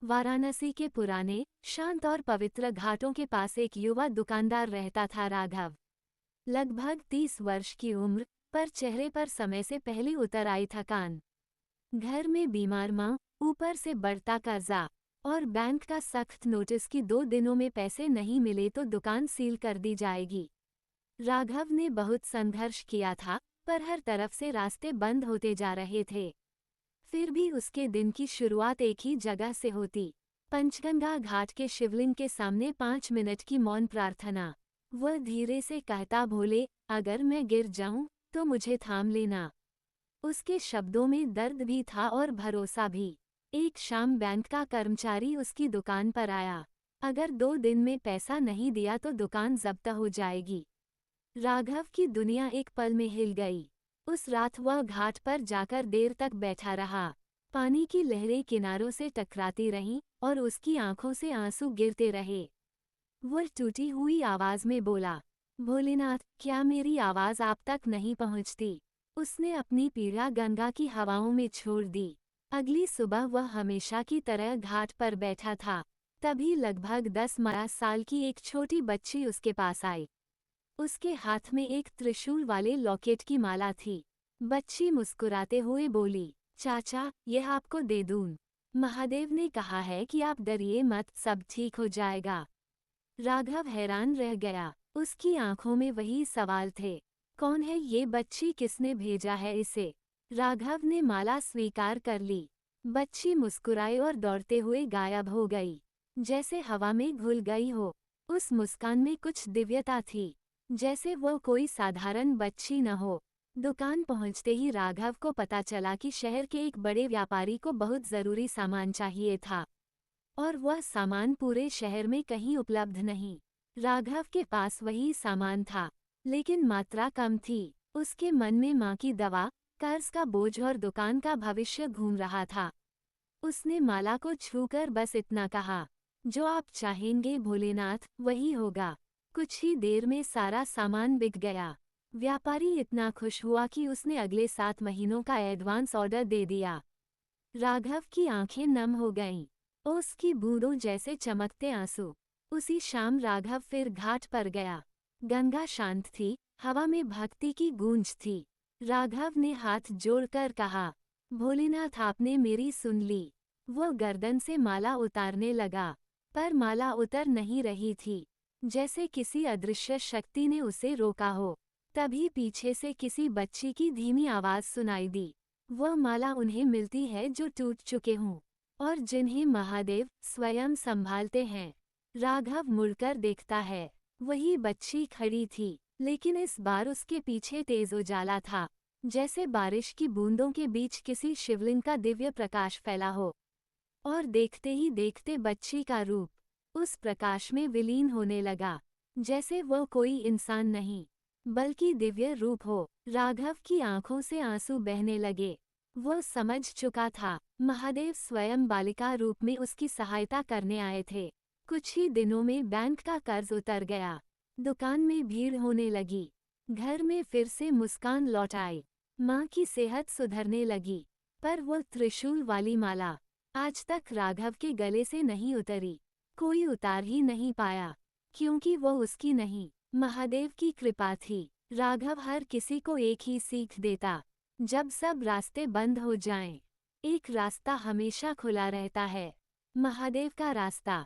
वाराणसी के पुराने, शांत और पवित्र घाटों के पास एक युवा दुकानदार रहता था, राघव। लगभग 30 वर्ष की उम्र, पर चेहरे पर समय से पहले उतर आई थकान। घर में बीमार माँ, ऊपर से बढ़ता कर्जा और बैंक का सख्त नोटिस कि 2 दिनों में पैसे नहीं मिले तो दुकान सील कर दी जाएगी। राघव ने बहुत संघर्ष किया था, पर हर तरफ से रास्ते बंद होते जा रहे थे। फिर भी उसके दिन की शुरुआत एक ही जगह से होती, पंचगंगा घाट के शिवलिंग के सामने 5 मिनट की मौन प्रार्थना। वह धीरे से कहता, भोले, अगर मैं गिर जाऊं तो मुझे थाम लेना। उसके शब्दों में दर्द भी था और भरोसा भी। एक शाम बैंक का कर्मचारी उसकी दुकान पर आया। अगर 2 दिन में पैसा नहीं दिया तो दुकान जब्त हो जाएगी। राघव की दुनिया एक पल में हिल गई। उस रात वह घाट पर जाकर देर तक बैठा रहा। पानी की लहरें किनारों से टकराती रहीं और उसकी आंखों से आंसू गिरते रहे। वह टूटी हुई आवाज में बोला, भोलेनाथ, क्या मेरी आवाज आप तक नहीं पहुंचती? उसने अपनी पीड़ा गंगा की हवाओं में छोड़ दी। अगली सुबह वह हमेशा की तरह घाट पर बैठा था। तभी लगभग 10-12 साल की एक छोटी बच्ची उसके पास आई। उसके हाथ में एक त्रिशूल वाले लॉकेट की माला थी। बच्ची मुस्कुराते हुए बोली, चाचा, यह आपको दे दूं। महादेव ने कहा है कि आप डरिए मत, सब ठीक हो जाएगा। राघव हैरान रह गया। उसकी आंखों में वही सवाल थे, कौन है ये बच्ची, किसने भेजा है इसे? राघव ने माला स्वीकार कर ली। बच्ची मुस्कुराई और दौड़ते हुए गायब हो गई, जैसे हवा में घुल गई हो। उस मुस्कान में कुछ दिव्यता थी, जैसे वो कोई साधारण बच्ची न हो। दुकान पहुंचते ही राघव को पता चला कि शहर के एक बड़े व्यापारी को बहुत जरूरी सामान चाहिए था, और वह सामान पूरे शहर में कहीं उपलब्ध नहीं। राघव के पास वही सामान था, लेकिन मात्रा कम थी। उसके मन में माँ की दवा, कर्ज का बोझ और दुकान का भविष्य घूम रहा था। उसने माला को छूकर बस इतना कहा, जो आप चाहेंगे भोलेनाथ, वही होगा। कुछ ही देर में सारा सामान बिक गया। व्यापारी इतना खुश हुआ कि उसने अगले 7 महीनों का एडवांस ऑर्डर दे दिया। राघव की आंखें नम हो गईं। उसकी बूंदों जैसे चमकते आंसू। उसी शाम राघव फिर घाट पर गया। गंगा शांत थी, हवा में भक्ति की गूंज थी। राघव ने हाथ जोड़कर कहा, भोलेनाथ, आपने मेरी सुन ली। वो गर्दन से माला उतारने लगा, पर माला उतर नहीं रही थी, जैसे किसी अदृश्य शक्ति ने उसे रोका हो। तभी पीछे से किसी बच्ची की धीमी आवाज सुनाई दी, वह माला उन्हें मिलती है जो टूट चुके हों और जिन्हें महादेव स्वयं संभालते हैं। राघव मुड़कर देखता है, वही बच्ची खड़ी थी, लेकिन इस बार उसके पीछे तेज उजाला था, जैसे बारिश की बूंदों के बीच किसी शिवलिंग का दिव्य प्रकाश फैला हो। और देखते ही देखते बच्ची का रूप उस प्रकाश में विलीन होने लगा, जैसे वह कोई इंसान नहीं, बल्कि दिव्य रूप हो। राघव की आंखों से आंसू बहने लगे। वह समझ चुका था, महादेव स्वयं बालिका रूप में उसकी सहायता करने आए थे। कुछ ही दिनों में बैंक का कर्ज उतर गया। दुकान में भीड़ होने लगी। घर में फिर से मुस्कान लौट आई। माँ की सेहत सुधरने लगी, पर वह त्रिशूल वाली माला आज तक राघव के गले से नहीं उतरी। कोई उतार ही नहीं पाया, क्योंकि वह उसकी नहीं, महादेव की कृपा थी। राघव हर किसी को एक ही सीख देता, जब सब रास्ते बंद हो जाएं, एक रास्ता हमेशा खुला रहता है, महादेव का रास्ता।